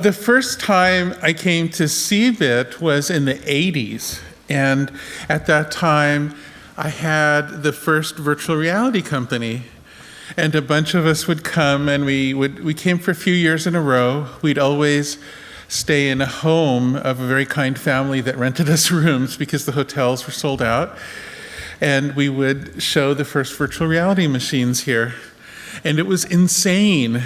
The first time I came to CEBIT was in the 80s, and at that time I had the first virtual reality company, and a bunch of us would come, and we came for a few years in a row. We'd always stay in a home of a very kind family that rented us rooms because the hotels were sold out, and we would show the first virtual reality machines here, and it was insane.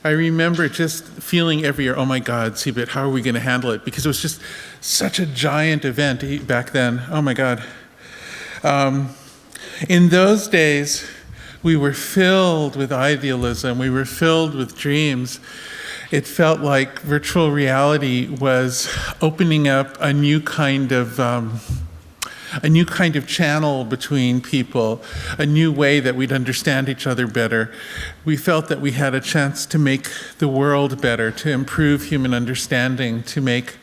I remember just feeling every year, oh my God, CEBIT, how are we going to handle it? Because it was just such a giant event back then. Oh my God. In those days, we were filled with idealism. We were filled with dreams. It felt like virtual reality was opening up a new kind of channel between people, a new way that we'd understand each other better. We felt that we had a chance to make the world better, to improve human understanding, to make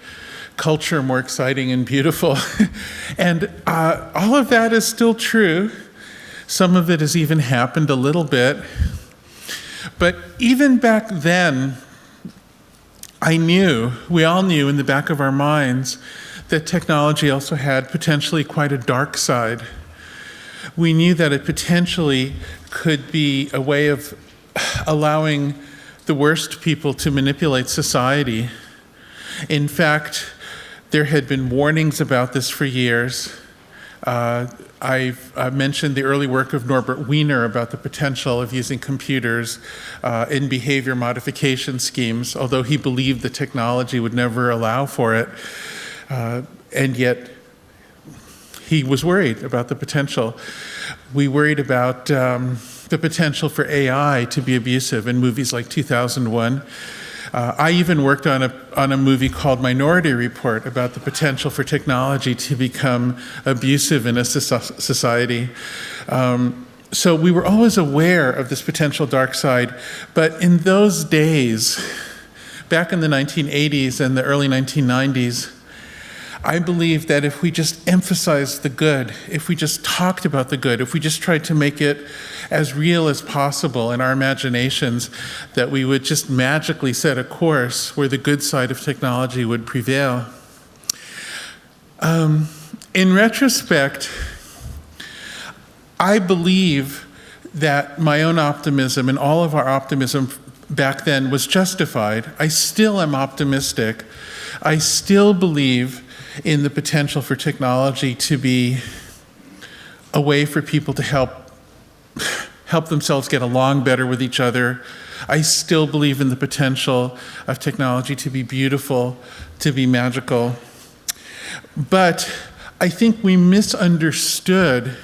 culture more exciting and beautiful. And all of that is still true. Some of it has even happened a little bit. But even back then, we all knew in the back of our minds that technology also had potentially quite a dark side. We knew that it potentially could be a way of allowing the worst people to manipulate society. In fact, there had been warnings about this for years. I've mentioned the early work of Norbert Wiener about the potential of using computers in behavior modification schemes, although he believed the technology would never allow for it. And yet, he was worried about the potential. We worried about the potential for AI to be abusive in movies like 2001. I even worked on a movie called Minority Report about the potential for technology to become abusive in a society. So we were always aware of this potential dark side, but in those days, back in the 1980s and the early 1990s, I believe that if we just emphasized the good, if we just talked about the good, if we just tried to make it as real as possible in our imaginations, that we would just magically set a course where the good side of technology would prevail. In retrospect, I believe that my own optimism and all of our optimism back then was justified. I still am optimistic. I still believe in the potential for technology to be a way for people to help themselves get along better with each other. I still believe in the potential of technology to be beautiful, to be magical. But I think we misunderstood.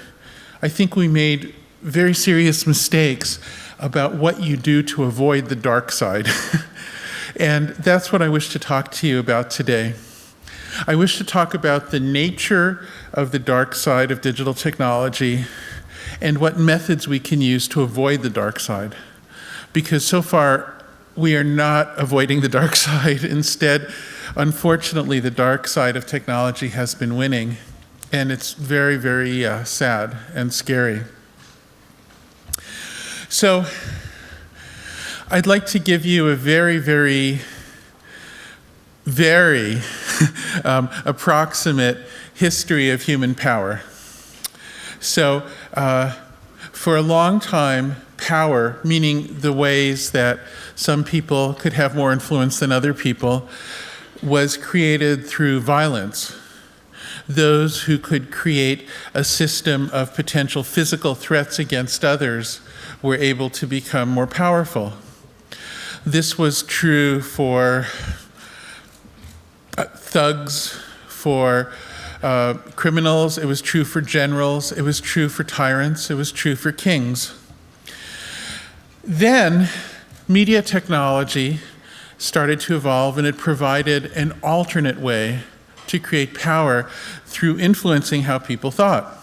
I think we made very serious mistakes about what you do to avoid the dark side. And that's what I wish to talk to you about today. I wish to talk about the nature of the dark side of digital technology and what methods we can use to avoid the dark side. Because so far, we are not avoiding the dark side. Instead, unfortunately, the dark side of technology has been winning. And it's very, very sad and scary. So, I'd like to give you a very approximate history of human power. So, for a long time, power, meaning the ways that some people could have more influence than other people, was created through violence. Those who could create a system of potential physical threats against others were able to become more powerful. This was true for thugs, for criminals, it was true for generals, it was true for tyrants, it was true for kings. Then, media technology started to evolve, and it provided an alternate way to create power through influencing how people thought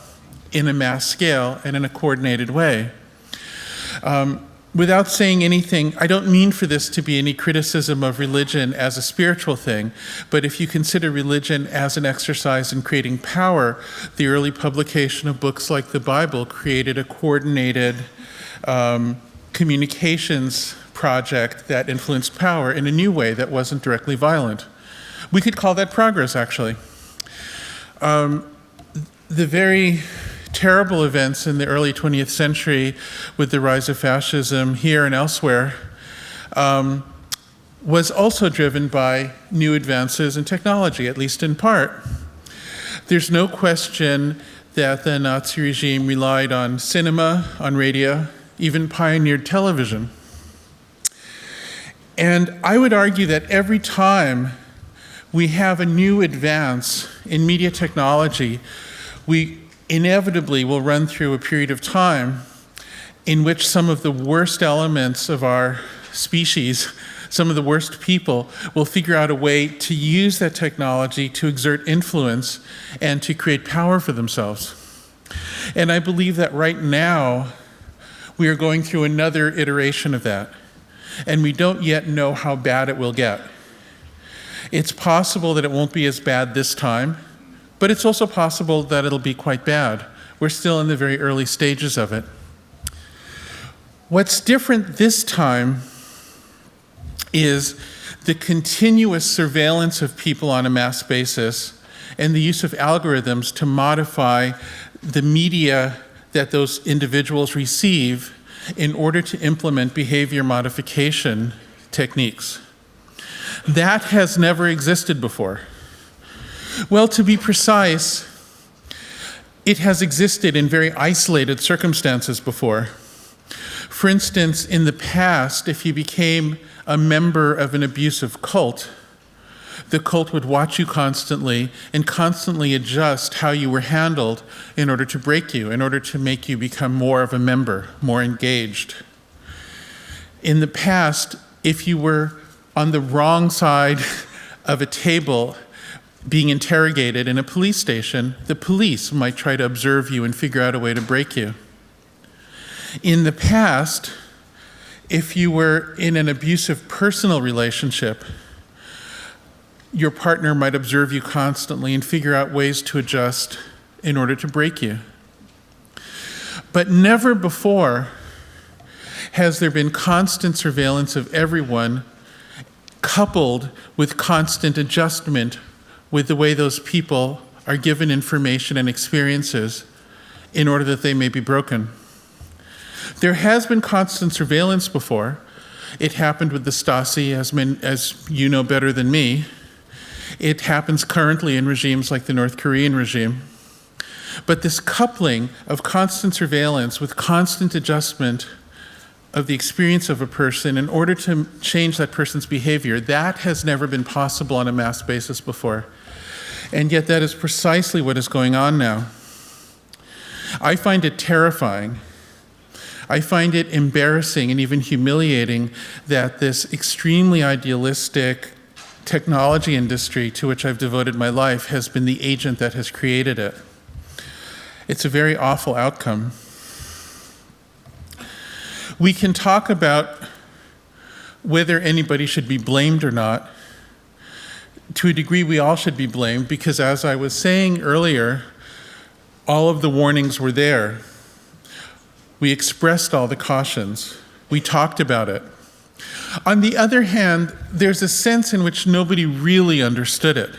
in a mass scale and in a coordinated way. Without saying anything, I don't mean for this to be any criticism of religion as a spiritual thing, but if you consider religion as an exercise in creating power, the early publication of books like the Bible created a coordinated communications project that influenced power in a new way that wasn't directly violent. We could call that progress, actually. The very terrible events in the early 20th century with the rise of fascism here and elsewhere was also driven by new advances in technology, at least in part. There's no question that the Nazi regime relied on cinema, on radio, even pioneered television. And I would argue that every time we have a new advance in media technology, we inevitably will run through a period of time in which some of the worst elements of our species, some of the worst people, will figure out a way to use that technology to exert influence and to create power for themselves. And I believe that right now we are going through another iteration of that, and we don't yet know how bad it will get. It's possible that it won't be as bad this time, but it's also possible that it'll be quite bad. We're still in the very early stages of it. What's different this time is the continuous surveillance of people on a mass basis and the use of algorithms to modify the media that those individuals receive in order to implement behavior modification techniques. That has never existed before. Well, to be precise, it has existed in very isolated circumstances before. For instance, in the past, if you became a member of an abusive cult, the cult would watch you constantly and constantly adjust how you were handled in order to break you, in order to make you become more of a member, more engaged. In the past, if you were on the wrong side of a table being interrogated in a police station, the police might try to observe you and figure out a way to break you. In the past, if you were in an abusive personal relationship, your partner might observe you constantly and figure out ways to adjust in order to break you. But never before has there been constant surveillance of everyone coupled with constant adjustment with the way those people are given information and experiences in order that they may be broken. There has been constant surveillance before. It happened with the Stasi, as you know better than me. It happens currently in regimes like the North Korean regime. But this coupling of constant surveillance with constant adjustment of the experience of a person in order to change that person's behavior, that has never been possible on a mass basis before. And yet that is precisely what is going on now. I find it terrifying. I find it embarrassing and even humiliating that this extremely idealistic technology industry to which I've devoted my life has been the agent that has created it. It's a very awful outcome. We can talk about whether anybody should be blamed or not. To a degree, we all should be blamed because, as I was saying earlier, all of the warnings were there. We expressed all the cautions. We talked about it. On the other hand, there's a sense in which nobody really understood it.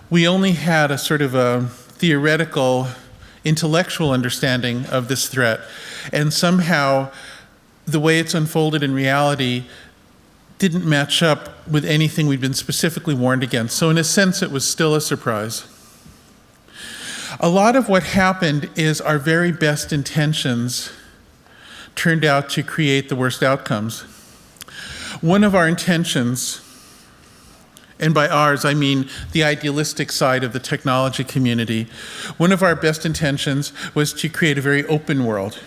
We only had a sort of a theoretical, intellectual understanding of this threat, and somehow the way it's unfolded in reality didn't match up with anything we'd been specifically warned against. So in a sense, it was still a surprise. A lot of what happened is our very best intentions turned out to create the worst outcomes. One of our intentions, and by ours I mean the idealistic side of the technology community, one of our best intentions was to create a very open world.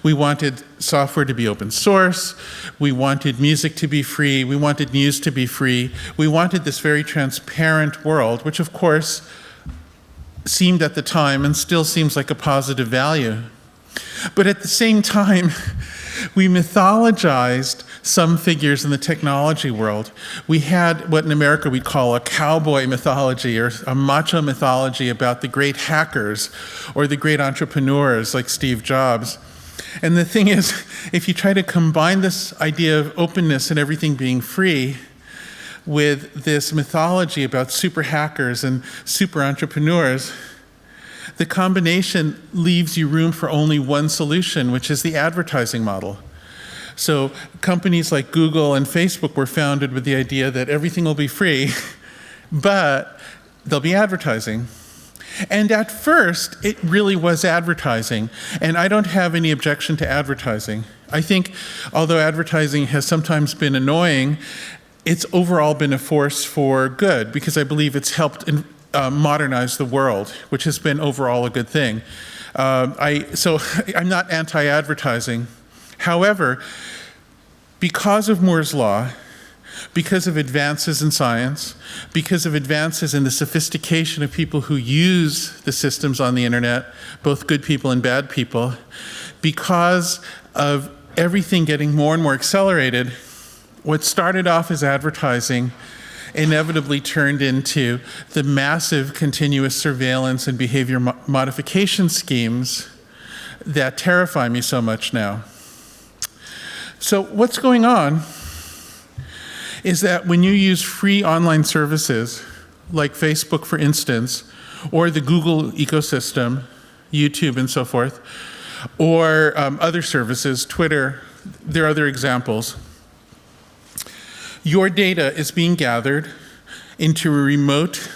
We wanted software to be open source, we wanted music to be free, we wanted news to be free, we wanted this very transparent world, which of course seemed at the time and still seems like a positive value. But at the same time, we mythologized some figures in the technology world. We had what in America we'd call a cowboy mythology or a macho mythology about the great hackers or the great entrepreneurs like Steve Jobs. And the thing is, if you try to combine this idea of openness and everything being free with this mythology about super hackers and super entrepreneurs, the combination leaves you room for only one solution, which is the advertising model. So companies like Google and Facebook were founded with the idea that everything will be free, but there'll be advertising. And at first, it really was advertising. And I don't have any objection to advertising. I think, although advertising has sometimes been annoying, it's overall been a force for good, because I believe it's helped modernize the world, which has been overall a good thing. So I'm not anti-advertising. However, because of Moore's Law, because of advances in science, because of advances in the sophistication of people who use the systems on the internet, both good people and bad people, because of everything getting more and more accelerated, what started off as advertising inevitably turned into the massive continuous surveillance and behavior modification schemes that terrify me so much now. So what's going on is that when you use free online services, like Facebook, for instance, or the Google ecosystem, YouTube and so forth, or other services, Twitter, there are other examples, your data is being gathered into a remote,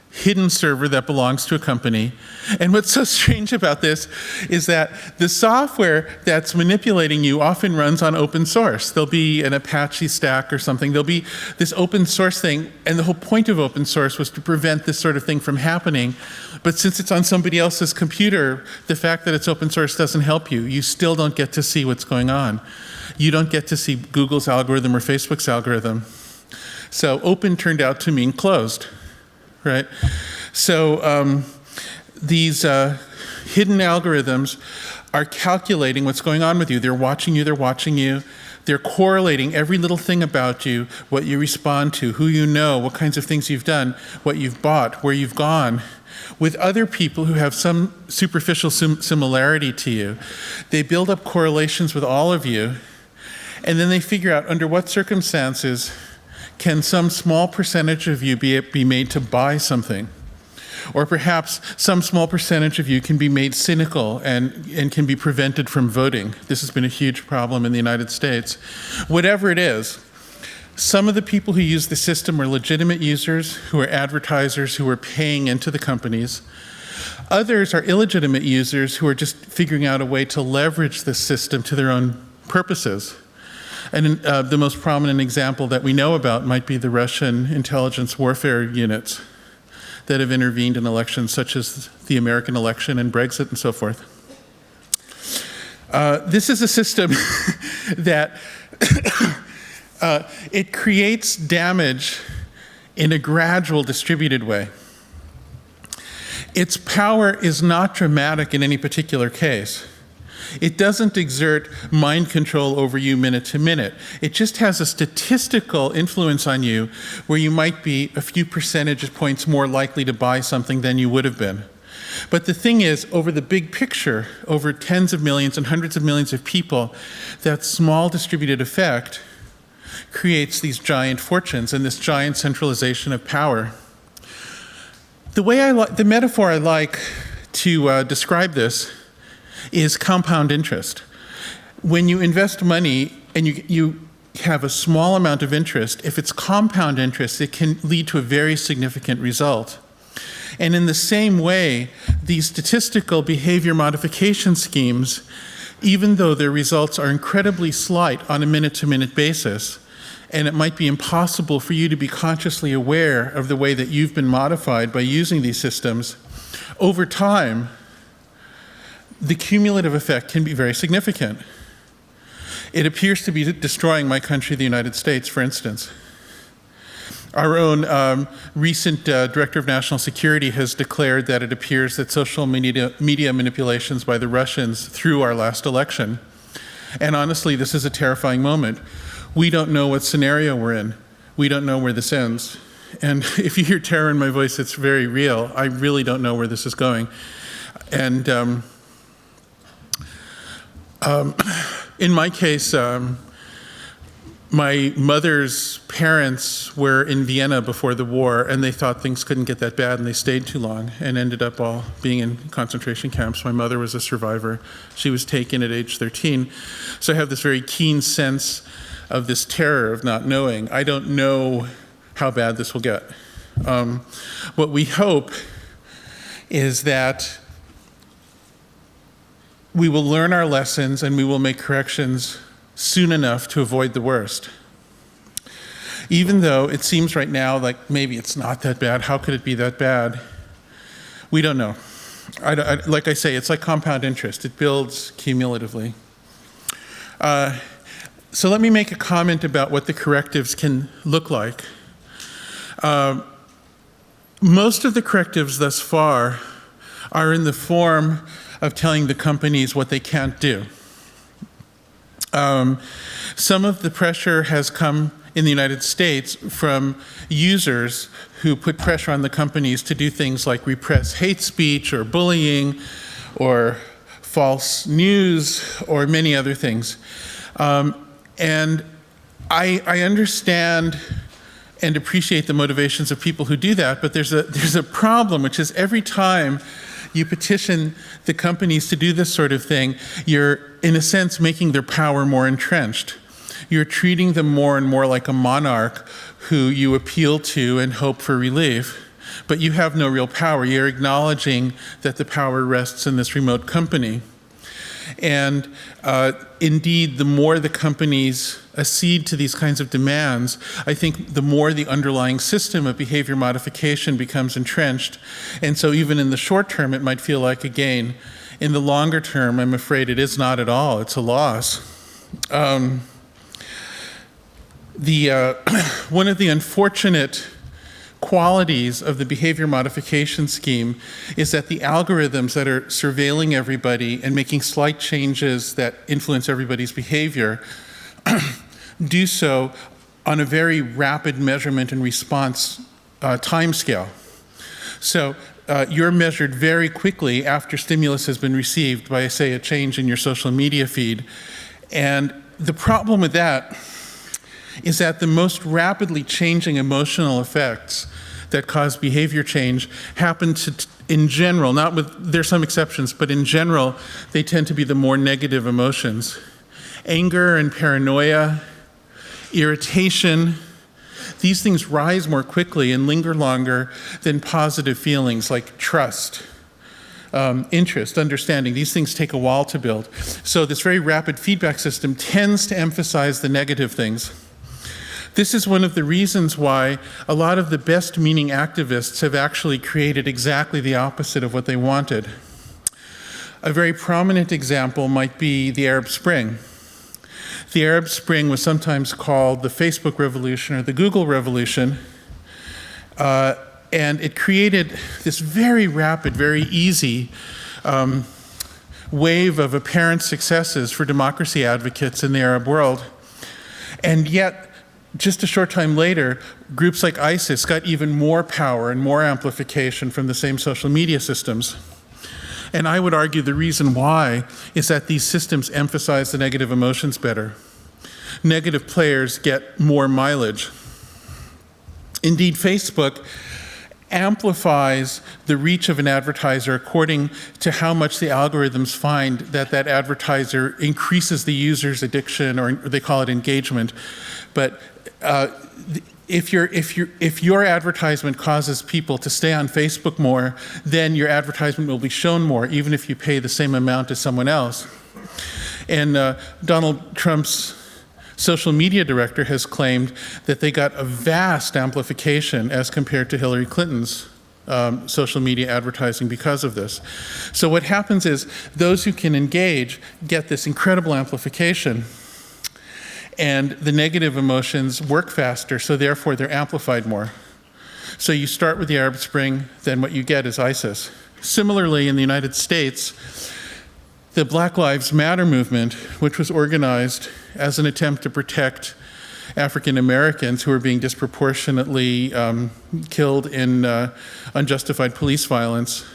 hidden server that belongs to a company. And what's so strange about this is that the software that's manipulating you often runs on open source. There'll be an Apache stack or something. There'll be this open source thing, and the whole point of open source was to prevent this sort of thing from happening. But since it's on somebody else's computer, the fact that it's open source doesn't help you. You still don't get to see what's going on. You don't get to see Google's algorithm or Facebook's algorithm. So open turned out to mean closed. Right? So these hidden algorithms are calculating what's going on with you. They're watching you, they're correlating every little thing about you, what you respond to, who you know, what kinds of things you've done, what you've bought, where you've gone, with other people who have some superficial similarity to you. They build up correlations with all of you, and then they figure out under what circumstances can some small percentage of you be made to buy something? Or perhaps some small percentage of you can be made cynical and can be prevented from voting. This has been a huge problem in the United States. Whatever it is, some of the people who use the system are legitimate users, who are advertisers, who are paying into the companies. Others are illegitimate users who are just figuring out a way to leverage the system to their own purposes. And the most prominent example that we know about might be the Russian intelligence warfare units that have intervened in elections such as the American election and Brexit and so forth. This is a system that it creates damage in a gradual, distributed way. Its power is not dramatic in any particular case. It doesn't exert mind control over you minute to minute. It just has a statistical influence on you where you might be a few percentage points more likely to buy something than you would have been. But the thing is, over the big picture, over tens of millions and hundreds of millions of people, that small distributed effect creates these giant fortunes and this giant centralization of power. The metaphor I like to describe this is compound interest. When you invest money and you have a small amount of interest, if it's compound interest, it can lead to a very significant result. And in the same way, these statistical behavior modification schemes, even though their results are incredibly slight on a minute-to-minute basis, and it might be impossible for you to be consciously aware of the way that you've been modified by using these systems, over time, the cumulative effect can be very significant. It appears to be destroying my country, the United States, for instance. Our own recent Director of National Security has declared that it appears that social media manipulations by the Russians threw our last election. And honestly, this is a terrifying moment. We don't know what scenario we're in. We don't know where this ends. And if you hear terror in my voice, it's very real. I really don't know where this is going. And In my case, my mother's parents were in Vienna before the war, and they thought things couldn't get that bad, and they stayed too long and ended up all being in concentration camps. My mother was a survivor. She was taken at age 13. So I have this very keen sense of this terror of not knowing. I don't know how bad this will get. What we hope is that we will learn our lessons and we will make corrections soon enough to avoid the worst. Even though it seems right now like maybe it's not that bad, how could it be that bad? We don't know. Like I say, it's like compound interest. It builds cumulatively. So let me make a comment about what the correctives can look like. Most of the correctives thus far are in the form of telling the companies what they can't do. Some of the pressure has come in the United States from users who put pressure on the companies to do things like repress hate speech or bullying or false news or many other things. And I understand and appreciate the motivations of people who do that, but there's a problem, which is every time you petition the companies to do this sort of thing, you're, in a sense, making their power more entrenched. You're treating them more and more like a monarch who you appeal to and hope for relief, but you have no real power. You're acknowledging that the power rests in this remote company. And indeed, the more the companies accede to these kinds of demands, I think the more the underlying system of behavior modification becomes entrenched. And so even in the short term, it might feel like a gain. In the longer term, I'm afraid it is not at all. It's a loss. One of the unfortunate qualities of the behavior modification scheme is that the algorithms that are surveilling everybody and making slight changes that influence everybody's behavior do so on a very rapid measurement and response timescale. So you're measured very quickly after stimulus has been received by, say, a change in your social media feed. And the problem with that is that the most rapidly changing emotional effects that cause behavior change happen to, in general, not with, there's some exceptions, but in general, they tend to be the more negative emotions. Anger and paranoia, irritation, these things rise more quickly and linger longer than positive feelings like trust, interest, understanding. These things take a while to build. So this very rapid feedback system tends to emphasize the negative things. This is one of the reasons why a lot of the best meaning activists have actually created exactly the opposite of what they wanted. A very prominent example might be the Arab Spring. The Arab Spring was sometimes called the Facebook revolution or the Google revolution, and it created this very rapid, very easy wave of apparent successes for democracy advocates in the Arab world. And yet, just a short time later, groups like ISIS got even more power and more amplification from the same social media systems. And I would argue the reason why is that these systems emphasize the negative emotions better. Negative players get more mileage. Indeed, Facebook amplifies the reach of an advertiser according to how much the algorithms find that that advertiser increases the user's addiction, or they call it engagement. But if your advertisement causes people to stay on Facebook more, then your advertisement will be shown more, even if you pay the same amount as someone else. And Donald Trump's social media director has claimed that they got a vast amplification as compared to Hillary Clinton's social media advertising because of this. So what happens is those who can engage get this incredible amplification, and the negative emotions work faster, so therefore they're amplified more. So you start with the Arab Spring, then what you get is ISIS. Similarly, in the United States, the Black Lives Matter movement, which was organized as an attempt to protect African Americans who are being disproportionately killed in unjustified police violence,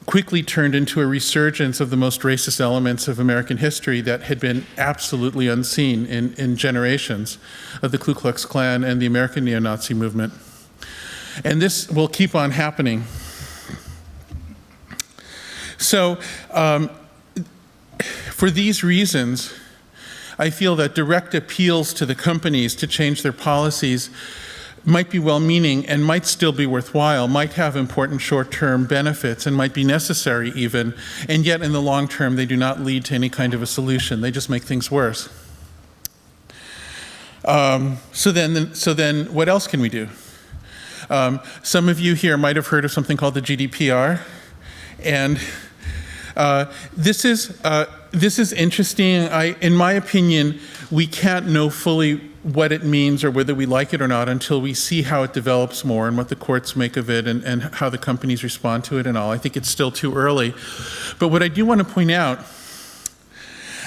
quickly turned into a resurgence of the most racist elements of American history that had been absolutely unseen in generations of the Ku Klux Klan and the American neo-Nazi movement. And this will keep on happening. So, for these reasons, I feel that direct appeals to the companies to change their policies might be well-meaning and might still be worthwhile, might have important short-term benefits and might be necessary even, and yet in the long term they do not lead to any kind of a solution. They just make things worse. So then what else can we do? Some of you here might have heard of something called the GDPR, and this is interesting. In my opinion, we can't know fully what it means or whether we like it or not until we see how it develops more and what the courts make of it and how the companies respond to it and all. I think it's still too early. But what I do want to point out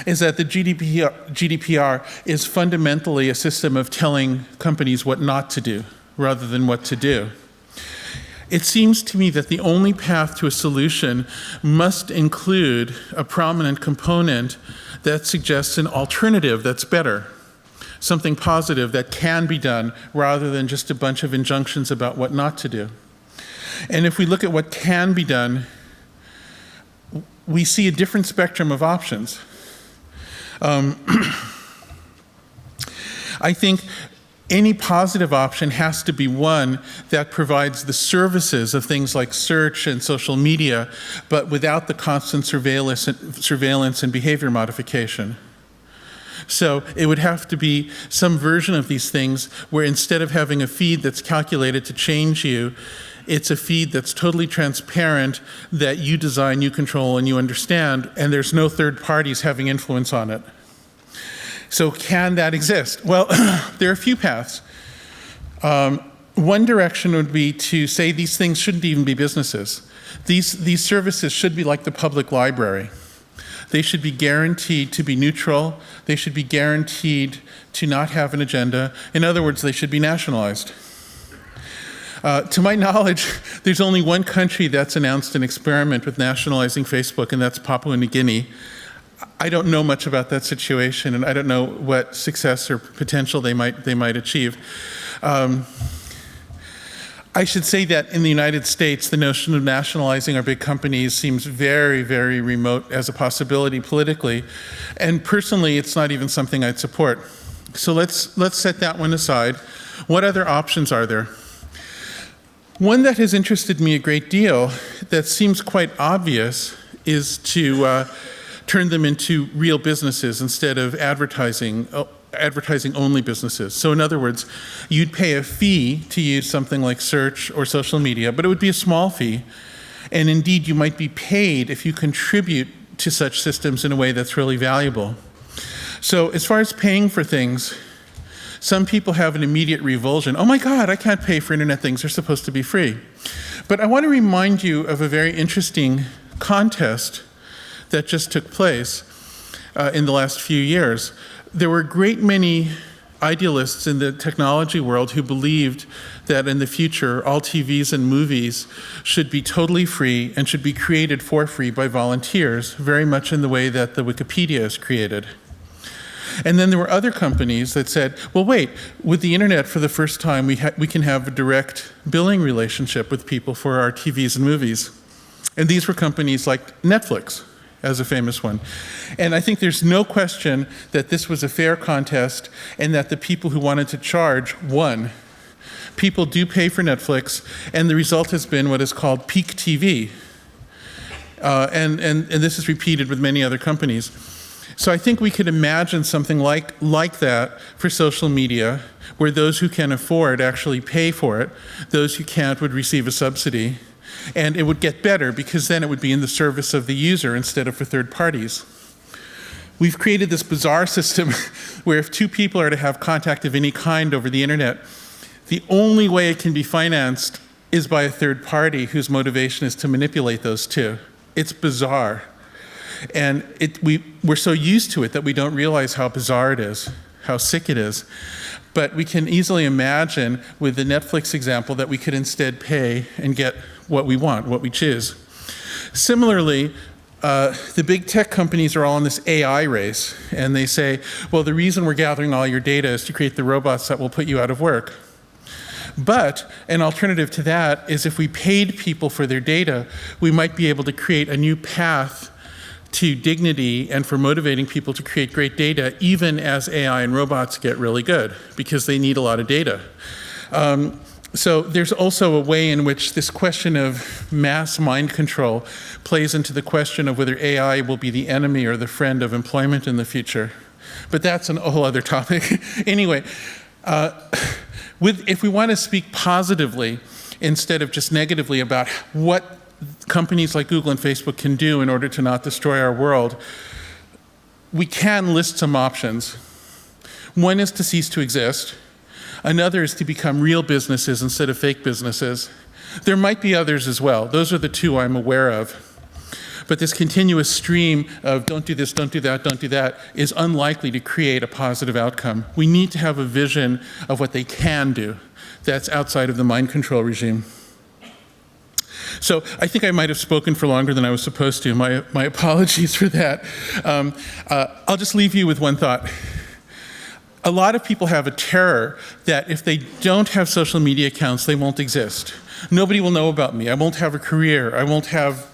is that the GDPR is fundamentally a system of telling companies what not to do rather than what to do. It seems to me that the only path to a solution must include a prominent component that suggests an alternative that's better, something positive that can be done rather than just a bunch of injunctions about what not to do. And if we look at what can be done, we see a different spectrum of options. I think any positive option has to be one that provides the services of things like search and social media, but without the constant surveillance and behavior modification. So it would have to be some version of these things where instead of having a feed that's calculated to change you, it's a feed that's totally transparent, that you design, you control, and you understand, and there's no third parties having influence on it. So can that exist? Well, there are a few paths. One direction would be to say these things shouldn't even be businesses. These services should be like the public library. They should be guaranteed to be neutral. They should be guaranteed to not have an agenda. In other words, they should be nationalized. To my knowledge, there's only one country that's announced an experiment with nationalizing Facebook, and that's Papua New Guinea. I don't know much about that situation, and I don't know what success or potential they might achieve. I should say that in the United States, the notion of nationalizing our big companies seems very, very remote as a possibility politically, and personally, it's not even something I'd support. So let's set that one aside. What other options are there? One that has interested me a great deal, that seems quite obvious, is to turn them into real businesses instead of advertising-only businesses. So in other words, you'd pay a fee to use something like search or social media, but it would be a small fee. And indeed, you might be paid if you contribute to such systems in a way that's really valuable. So as far as paying for things, some people have an immediate revulsion. Oh my God, I can't pay for internet things. They're supposed to be free. But I want to remind you of a very interesting contest that just took place in the last few years. There were a great many idealists in the technology world who believed that in the future, all TVs and movies should be totally free and should be created for free by volunteers, very much in the way that the Wikipedia is created. And then there were other companies that said, well, wait, with the internet for the first time, we can have a direct billing relationship with people for our TVs and movies. And these were companies like Netflix, as a famous one. And I think there's no question that this was a fair contest and that the people who wanted to charge won. People do pay for Netflix, and the result has been what is called peak TV. And this is repeated with many other companies. So I think we could imagine something like that for social media, where those who can afford actually pay for it, those who can't would receive a subsidy. And it would get better because then it would be in the service of the user instead of for third parties. We've created this bizarre system where if two people are to have contact of any kind over the internet, the only way it can be financed is by a third party whose motivation is to manipulate those two. It's bizarre. And we're so used to it that we don't realize how bizarre it is, how sick it is. But we can easily imagine with the Netflix example that we could instead pay and get what we want, what we choose. Similarly, the big tech companies are all in this AI race, and they say, well, the reason we're gathering all your data is to create the robots that will put you out of work. But an alternative to that is if we paid people for their data, we might be able to create a new path to dignity and for motivating people to create great data, even as AI and robots get really good, because they need a lot of data. So there's also a way in which this question of mass mind control plays into the question of whether AI will be the enemy or the friend of employment in the future. But that's a whole other topic. Anyway, if we want to speak positively instead of just negatively about what companies like Google and Facebook can do in order to not destroy our world, we can list some options. One is to cease to exist. Another is to become real businesses instead of fake businesses. There might be others as well. Those are the two I'm aware of. But this continuous stream of don't do this, don't do that, don't do that is unlikely to create a positive outcome. We need to have a vision of what they can do that's outside of the mind control regime. So I think I might have spoken for longer than I was supposed to. My apologies for that. I'll just leave you with one thought. A lot of people have a terror that if they don't have social media accounts, they won't exist. Nobody will know about me. I won't have a career. I won't have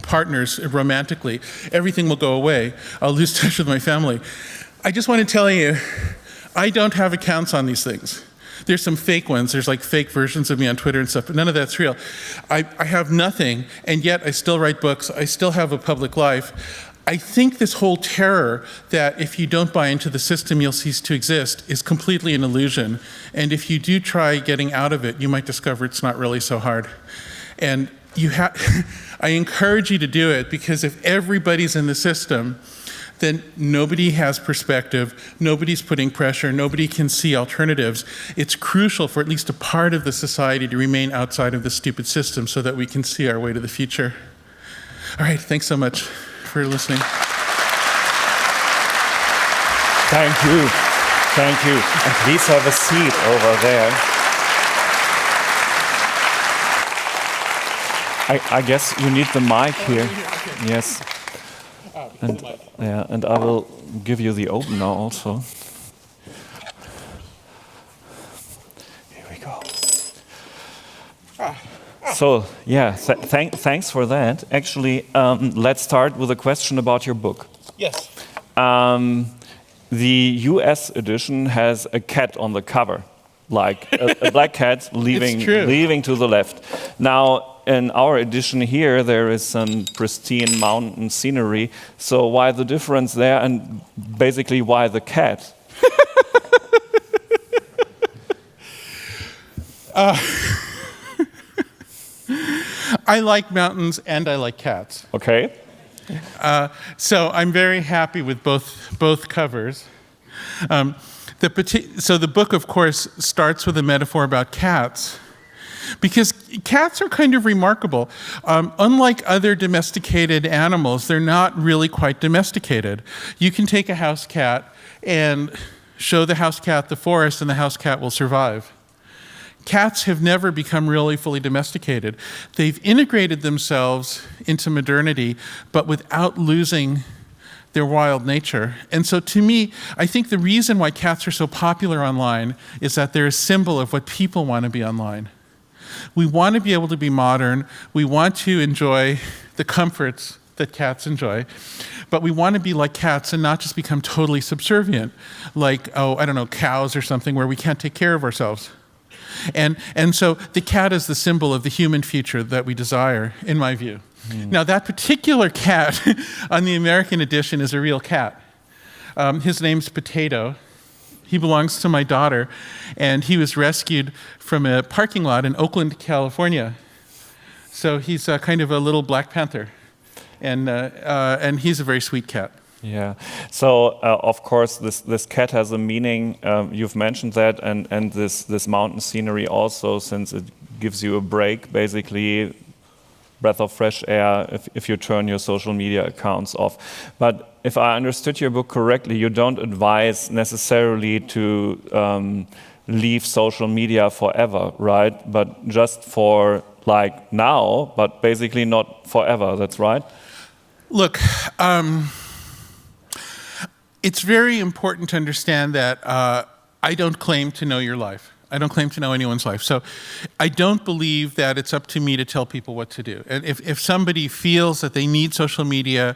partners romantically. Everything will go away. I'll lose touch with my family. I just want to tell you, I don't have accounts on these things. There's some fake ones. There's like fake versions of me on Twitter and stuff, but none of that's real. I have nothing, and yet I still write books. I still have a public life. I think this whole terror that if you don't buy into the system, you'll cease to exist is completely an illusion. And if you do try getting out of it, you might discover it's not really so hard. And I encourage you to do it, because if everybody's in the system, then nobody has perspective, nobody's putting pressure, nobody can see alternatives. It's crucial for at least a part of the society to remain outside of the stupid system so that we can see our way to the future. All right, thanks so much for listening. Thank you. Thank you. And please have a seat over there. I guess you need the mic here. Okay. Yes. And I will give you the opener also. Here we go. So yeah, thanks for that. Actually, let's start with a question about your book. Yes. The US edition has a cat on the cover, like a black cat leaving to the left. Now, in our edition here, there is some pristine mountain scenery. So why the difference there, and basically why the cat? I like mountains and I like cats. Okay. So I'm very happy with both covers. So the book, of course, starts with a metaphor about cats, because cats are kind of remarkable. Unlike other domesticated animals, they're not really quite domesticated. You can take a house cat and show the house cat the forest, and the house cat will survive. Cats have never become really fully domesticated. They've integrated themselves into modernity, but without losing their wild nature. And so to me, I think the reason why cats are so popular online is that they're a symbol of what people want to be online. We want to be able to be modern. We want to enjoy the comforts that cats enjoy, but we want to be like cats and not just become totally subservient, like, cows or something where we can't take care of ourselves. And so the cat is the symbol of the human future that we desire, in my view. Now, that particular cat on the American edition is a real cat. His name's Potato. He belongs to my daughter, and he was rescued from a parking lot in Oakland, California. So he's kind of a little Black Panther, and he's a very sweet cat. Yeah. So of course, this cat has a meaning. You've mentioned that, and this mountain scenery also, since it gives you a break, basically, breath of fresh air if you turn your social media accounts off. But if I understood your book correctly, you don't advise necessarily to leave social media forever, right? But just for like now, but basically not forever. That's right? Look, it's very important to understand that I don't claim to know your life. I don't claim to know anyone's life. So I don't believe that it's up to me to tell people what to do. And if somebody feels that they need social media,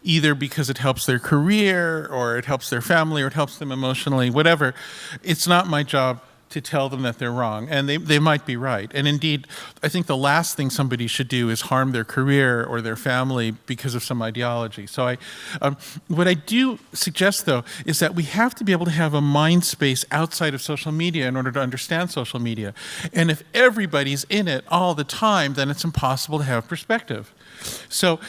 either because it helps their career or it helps their family or it helps them emotionally, whatever, it's not my job to tell them that they're wrong. And they might be right. And indeed, I think the last thing somebody should do is harm their career or their family because of some ideology. So what I do suggest, though, is that we have to be able to have a mind space outside of social media in order to understand social media. And if everybody's in it all the time, then it's impossible to have perspective. So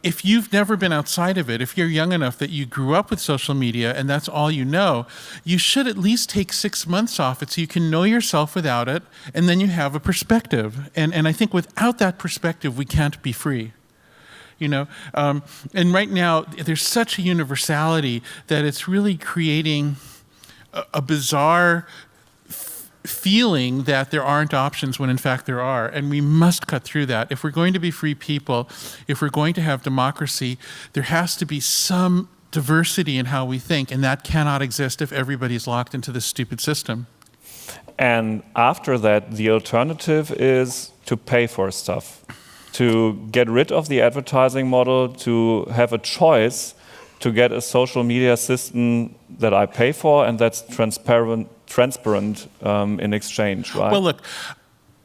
if you've never been outside of it, if you're young enough that you grew up with social media and that's all you know, you should at least take 6 months off it so you can know yourself without it, and then you have a perspective. And I think without that perspective, we can't be free. You know, and right now there's such a universality that it's really creating a bizarre feeling that there aren't options when in fact there are, and we must cut through that. If we're going to be free people, if we're going to have democracy, there has to be some diversity in how we think, and that cannot exist if everybody's locked into this stupid system. And after that, the alternative is to pay for stuff, to get rid of the advertising model, to have a choice to get a social media system that I pay for and that's transparent in exchange, right? Well, look,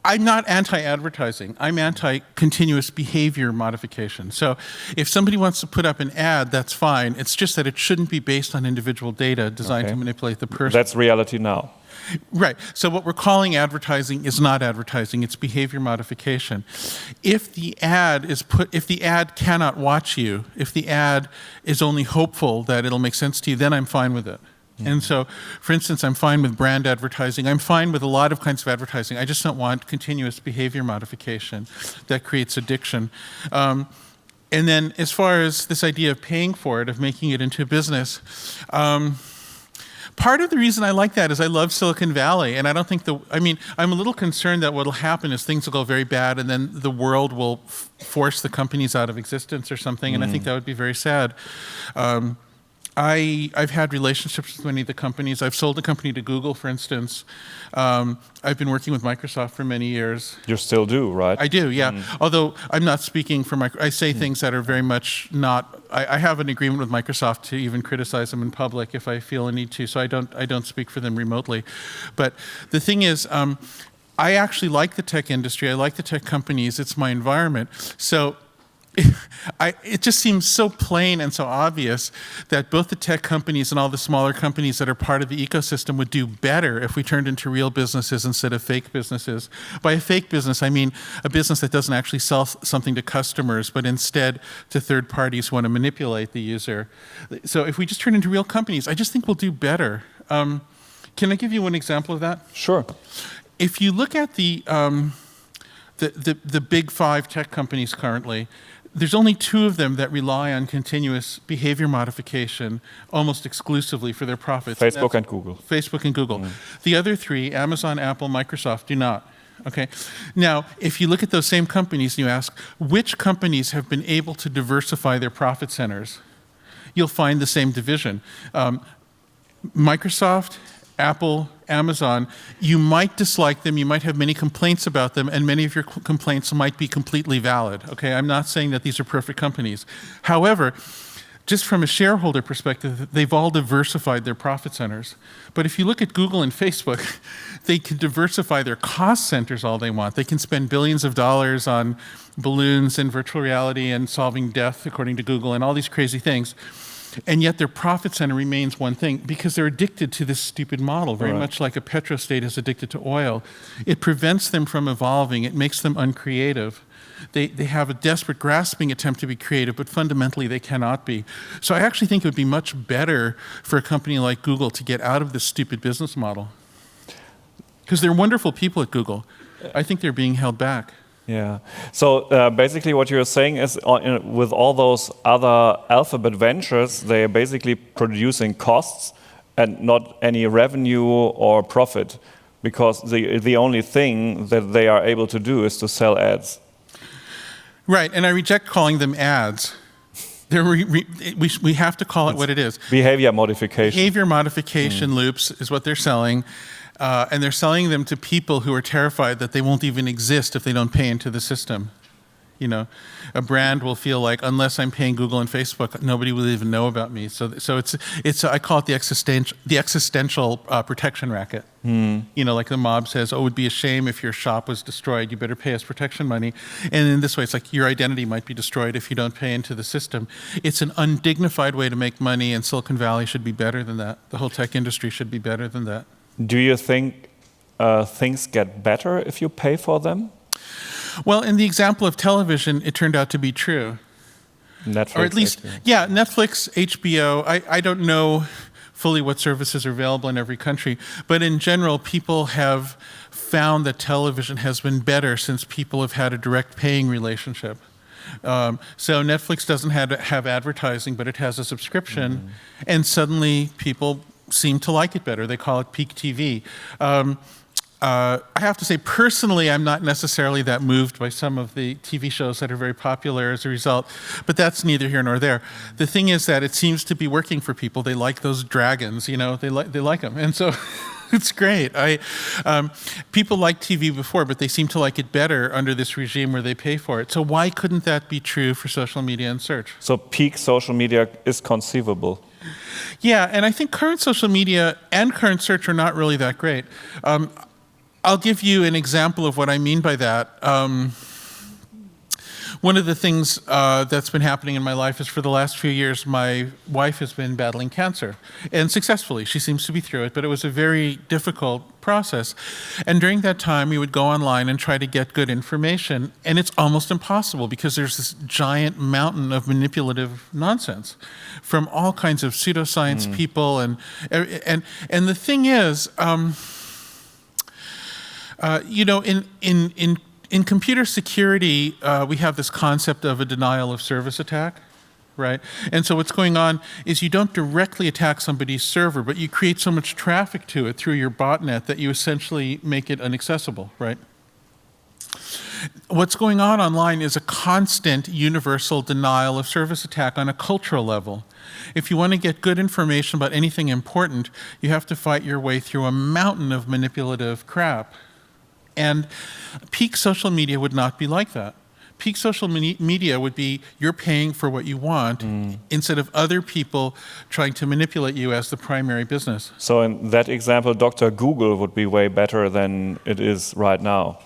I'm not anti-advertising. I'm anti-continuous behavior modification. So if somebody wants to put up an ad, that's fine. It's just that it shouldn't be based on individual data designed to manipulate the person. That's reality now. Right. So what we're calling advertising is not advertising, it's behavior modification. If the ad cannot watch you, if the ad is only hopeful that it'll make sense to you, then I'm fine with it. Mm-hmm. And so, for instance, I'm fine with brand advertising. I'm fine with a lot of kinds of advertising. I just don't want continuous behavior modification that creates addiction. And then as far as this idea of paying for it, of making it into a business, part of the reason I like that is I love Silicon Valley, and I don't think I'm a little concerned that what'll happen is things will go very bad and then the world will force the companies out of existence or something, and I think that would be very sad. I've had relationships with many of the companies. I've sold a company to Google, for instance. I've been working with Microsoft for many years. You still do, right? I do, yeah. Although I'm not speaking for I say things that are very much not. I have an agreement with Microsoft to even criticize them in public if I feel a need to. So I don't speak for them remotely. But the thing is, I actually like the tech industry. I like the tech companies. It's my environment. So it just seems so plain and so obvious that both the tech companies and all the smaller companies that are part of the ecosystem would do better if we turned into real businesses instead of fake businesses. By a fake business, I mean a business that doesn't actually sell something to customers, but instead to third parties who want to manipulate the user. So if we just turn into real companies, I just think we'll do better. Can I give you one example of that? Sure. If you look at the big 5 tech companies currently, there's only 2 of them that rely on continuous behavior modification almost exclusively for their profits. Facebook and Google. Facebook and Google. The other 3, Amazon, Apple, Microsoft, do not. Okay. Now, if you look at those same companies and you ask, which companies have been able to diversify their profit centers, you'll find the same division. Microsoft, Apple, Amazon, you might dislike them, you might have many complaints about them, and many of your complaints might be completely valid. Okay, I'm not saying that these are perfect companies. However, just from a shareholder perspective, they've all diversified their profit centers. But if you look at Google and Facebook, they can diversify their cost centers all they want. They can spend billions of dollars on balloons and virtual reality and solving death, according to Google, and all these crazy things. And yet their profit center remains one thing because they're addicted to this stupid model, very much like a petrostate is addicted to oil. It prevents them from evolving. It makes them uncreative. They have a desperate grasping attempt to be creative, but fundamentally they cannot be. So I actually think it would be much better for a company like Google to get out of this stupid business model. Because they're wonderful people at Google. I think they're being held back. Yeah. So basically what you're saying is with all those other Alphabet ventures, they're basically producing costs and not any revenue or profit. because the only thing that they are able to do is to sell ads. Right, and I reject calling them ads. We have to call it what it is. Behavior modification. Behavior modification loops is what they're selling, and they're selling them to people who are terrified that they won't even exist if they don't pay into the system. You know, a brand will feel like, unless I'm paying Google and Facebook, nobody will even know about me. So it's I call it the existential protection racket. You know, like the mob says, oh, it would be a shame if your shop was destroyed. You better pay us protection money. And in this way, it's like your identity might be destroyed if you don't pay into the system. It's an undignified way to make money, and Silicon Valley should be better than that. The whole tech industry should be better than that. Do you think things get better if you pay for them? Well, in the example of television, it turned out to be true. Netflix, or at least, yeah, Netflix, HBO. I don't know fully what services are available in every country, but in general, people have found that television has been better since people have had a direct paying relationship. So Netflix doesn't have advertising, but it has a subscription, and suddenly people seem to like it better. They call it peak TV. I have to say, personally, I'm not necessarily that moved by some of the TV shows that are very popular as a result, but that's neither here nor there. The thing is that it seems to be working for people. They like those dragons, you know, they like them. And so it's great. People liked TV before, but they seem to like it better under this regime where they pay for it. So why couldn't that be true for social media and search? So peak social media is conceivable. Yeah, and I think current social media and current search are not really that great. I'll give you an example of what I mean by that. One of the things that's been happening in my life is for the last few years, my wife has been battling cancer, and successfully. She seems to be through it, but it was a very difficult process. And during that time, we would go online and try to get good information, and it's almost impossible because there's this giant mountain of manipulative nonsense from all kinds of pseudoscience people, and the thing is, you know, in computer security, we have this concept of a denial of service attack, right? And so what's going on is you don't directly attack somebody's server, but you create so much traffic to it through your botnet that you essentially make it inaccessible, right? What's going on online is a constant universal denial of service attack on a cultural level. If you want to get good information about anything important, you have to fight your way through a mountain of manipulative crap. And peak social media would not be like that. Peak social media would be you're paying for what you want instead of other people trying to manipulate you as the primary business. So in that example, Dr. Google would be way better than it is right now.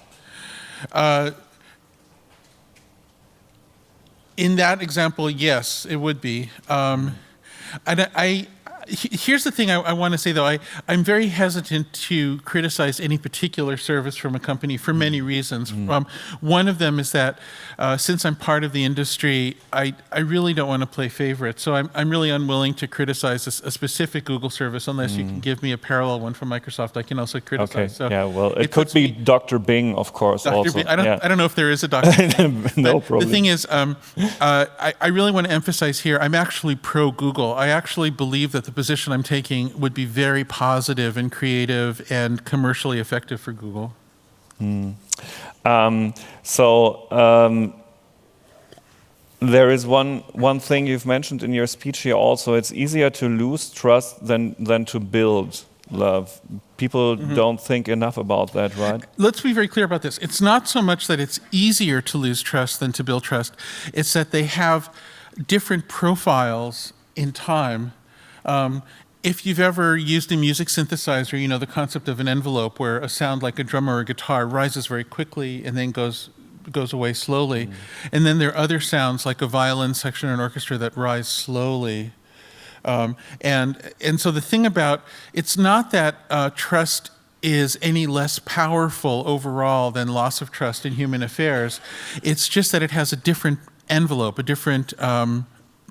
In that example, yes, it would be. Here's the thing I want to say, though. I'm very hesitant to criticize any particular service from a company for many reasons. One of them is that since I'm part of the industry, I really don't want to play favorite. So I'm really unwilling to criticize a specific Google service unless you can give me a parallel one from Microsoft I can also criticize. Okay. So yeah, well, it could be Dr. Bing, of course, Dr. also. Bing. I don't know if there is a Dr. Bing. No problem. The thing is, I really want to emphasize here, I'm actually pro-Google. I actually believe that the position I'm taking would be very positive and creative and commercially effective for Google. There is one thing you've mentioned in your speech here also. It's easier to lose trust than to build love. People don't think enough about that, right? Let's be very clear about this. It's not so much that it's easier to lose trust than to build trust. It's that they have different profiles in time. If you've ever used a music synthesizer, you know the concept of an envelope where a sound like a drum or a guitar rises very quickly and then goes away slowly. And then there are other sounds like a violin section or an orchestra that rise slowly. And so the thing about, it's not that trust is any less powerful overall than loss of trust in human affairs. It's just that it has a different envelope, a different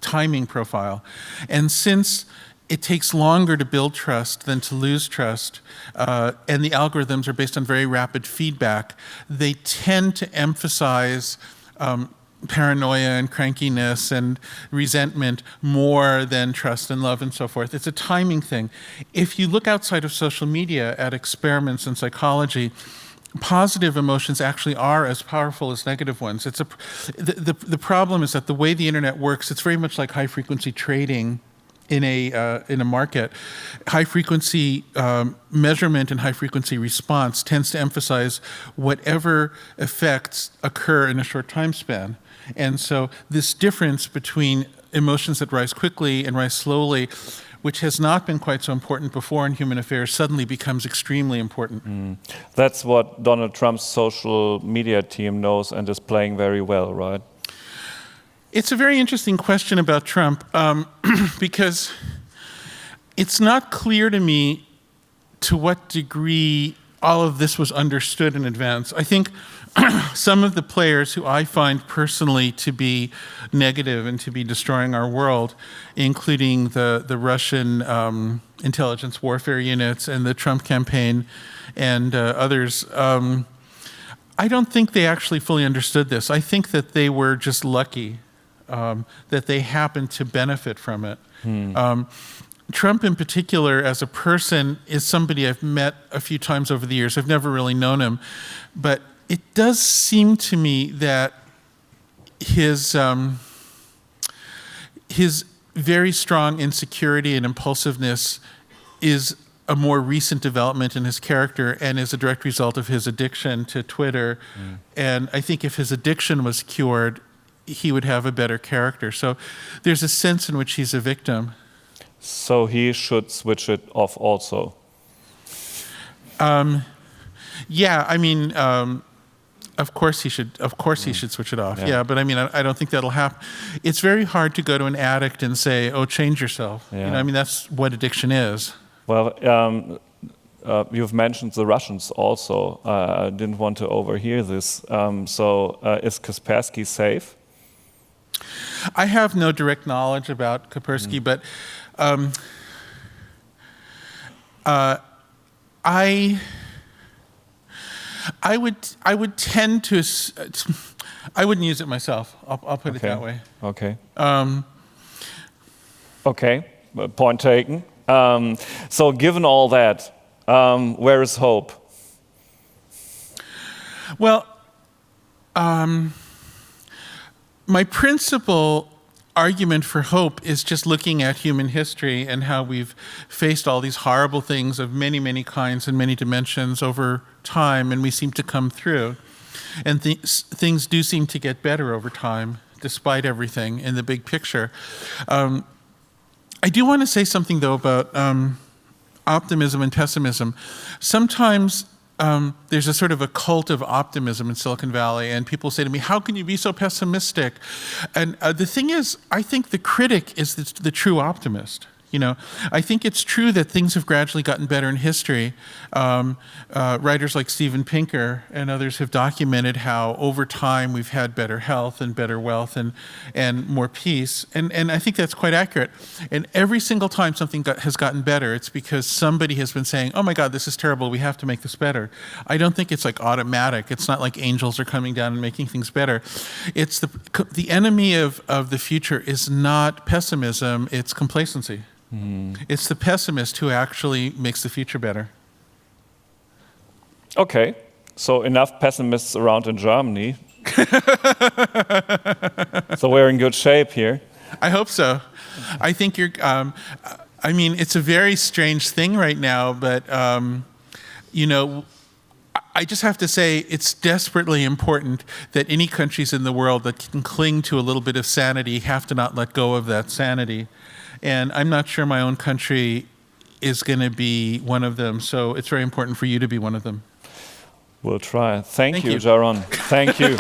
timing profile. And since it takes longer to build trust than to lose trust, and the algorithms are based on very rapid feedback, they tend to emphasize paranoia and crankiness and resentment more than trust and love and so forth. It's a timing thing. If you look outside of social media at experiments in psychology, positive emotions actually are as powerful as negative ones. The problem is that the way the internet works, it's very much like high frequency trading in a market. High frequency measurement and high frequency response tends to emphasize whatever effects occur in a short time span. And so this difference between emotions that rise quickly and rise slowly, which has not been quite so important before in human affairs, suddenly becomes extremely important. That's what Donald Trump's social media team knows and is playing very well, right? It's a very interesting question about Trump, because it's not clear to me to what degree all of this was understood in advance. I think some of the players who I find personally to be negative and to be destroying our world, including the Russian intelligence warfare units and the Trump campaign and others, I don't think they actually fully understood this. I think that they were just lucky that they happened to benefit from it. Trump in particular, as a person, is somebody I've met a few times over the years. I've never really known him, but it does seem to me that his very strong insecurity and impulsiveness is a more recent development in his character and is a direct result of his addiction to Twitter. And I think if his addiction was cured, he would have a better character. So there's a sense in which he's a victim. So he should switch it off also. Yeah, I mean, of course he should. Of course he should switch it off. Yeah, but I mean, I don't think that'll happen. It's very hard to go to an addict and say, "Oh, change yourself." Yeah. You know, I mean, that's what addiction is. Well, you've mentioned the Russians also. I didn't want to overhear this. Is Kaspersky safe? I have no direct knowledge about Kaspersky, but I would tend to. I wouldn't use it myself. I'll put it that way. Okay. Okay. Point taken. So, given all that, where is hope? Well, my principal argument for hope is just looking at human history and how we've faced all these horrible things of many, many kinds and many dimensions over time, and we seem to come through. And things do seem to get better over time, despite everything in the big picture. I do want to say something, though, about optimism and pessimism. Sometimes there's a sort of a cult of optimism in Silicon Valley, and people say to me, "How can you be so pessimistic?" And the thing is, I think the critic is the true optimist. You know, I think it's true that things have gradually gotten better in history. Writers like Steven Pinker and others have documented how over time we've had better health and better wealth and more peace. And I think that's quite accurate. And every single time something has gotten better, it's because somebody has been saying, "Oh my God, this is terrible, we have to make this better." I don't think it's like automatic. It's not like angels are coming down and making things better. It's the enemy of the future is not pessimism, it's complacency. It's the pessimist who actually makes the future better. Okay, so enough pessimists around in Germany. So we're in good shape here. I hope so. I think you're, I mean, it's a very strange thing right now, but, you know, I just have to say it's desperately important that any countries in the world that can cling to a little bit of sanity have to not let go of that sanity. And I'm not sure my own country is going to be one of them, so it's very important for you to be one of them. We'll try. Thank you, Jaron. Thank you.